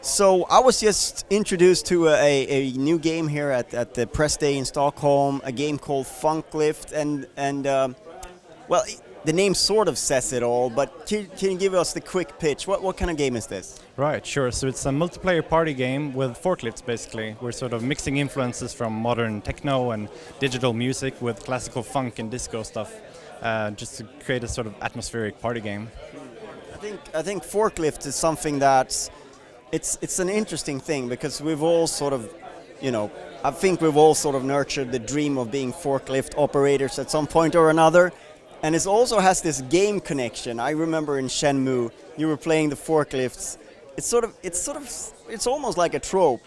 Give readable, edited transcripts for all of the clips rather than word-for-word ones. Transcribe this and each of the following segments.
So I was just introduced to a new game here at the press day in Stockholm, a game called Funklift, and well, the name sort of says it all. But can you give us the quick pitch? What kind of game is this? Right, sure. So it's a multiplayer party game with forklifts, basically. We're sort of mixing influences from modern techno and digital music with classical funk and disco stuff, just to create a sort of atmospheric party game. I think forklift is something that's it's an interesting thing because we've all sort of, I think we've all sort of nurtured the dream of being forklift operators at some point or another, and it also has this game connection. I remember in Shenmue, you were playing the forklifts. It's almost like a trope.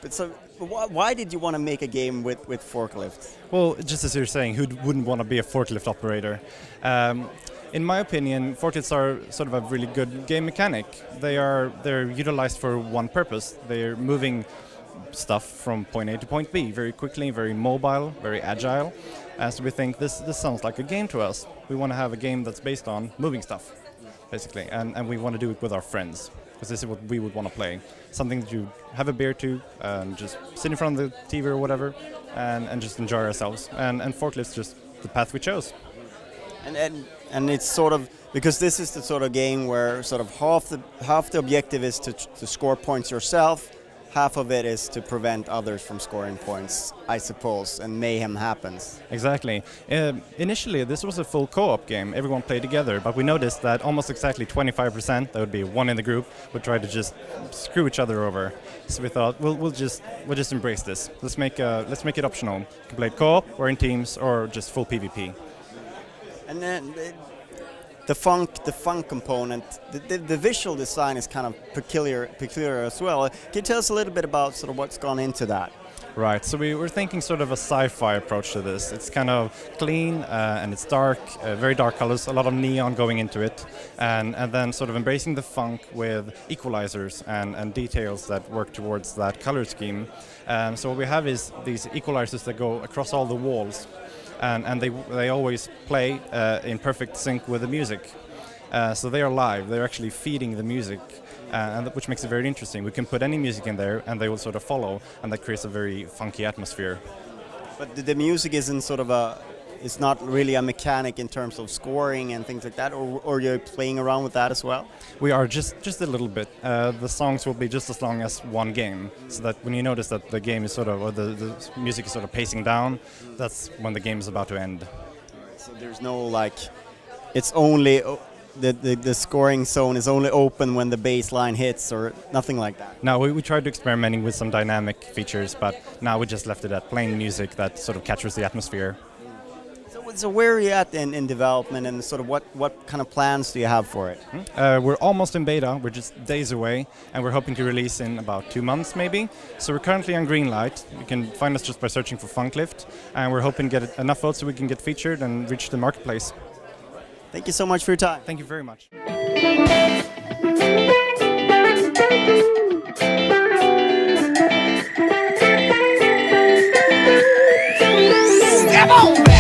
Why did you want to make a game with forklifts? Well, just as you're saying, who wouldn't want to be a forklift operator? In my opinion, forklifts are sort of a really good game mechanic. They're utilized for one purpose. They're moving stuff from point A to point B very quickly, very mobile, very agile. So we think this sounds like a game to us. We want to have a game that's based on moving stuff, basically, and we want to do it with our friends, because this is what we would want to play. Something that you have a beer to, just sit in front of the TV or whatever, and just enjoy ourselves. And forklifts just the path we chose. And it's sort of, because this is the sort of game where sort of half the objective is to score points yourself, half of it is to prevent others from scoring points, I suppose, and mayhem happens. Exactly. Initially, this was a full co-op game. Everyone played together, but we noticed that almost exactly 25%, that would be one in the group, would try to just screw each other over. So we thought we'll just embrace this. Let's make it optional. You can play co-op or in teams or just full PvP. And then the funk component, the visual design is kind of peculiar as well. Can you tell us a little bit about sort of what's gone into that? Right, so we were thinking sort of a sci-fi approach to this. It's kind of clean and it's dark, very dark colors, a lot of neon going into it, and then sort of embracing the funk with equalizers and details that work towards that color scheme. So what we have is these equalizers that go across all the walls. And they always play in perfect sync with the music. So they are live, they're actually feeding the music, which makes it very interesting. We can put any music in there and they will sort of follow, and that creates a very funky atmosphere. But the music isn't sort of it's not really a mechanic in terms of scoring and things like that, or you're playing around with that as well? We are just a little bit. The songs will be just as long as one game, so that when you notice that the game is sort of, or the music is sort of pacing down, that's when the game is about to end. So there's no it's only the scoring zone is only open when the bass line hits, or nothing like that? No, we tried to experimenting with some dynamic features, but now we just left it at plain music that sort of captures the atmosphere. So where are you at in development, and sort of what kind of plans do you have for it? We're almost in beta, we're just days away, and we're hoping to release in about 2 months maybe. So we're currently on green light. You can find us just by searching for Funklift, and we're hoping to get enough votes so we can get featured and reach the marketplace. Thank you so much for your time. Thank you very much. Come on!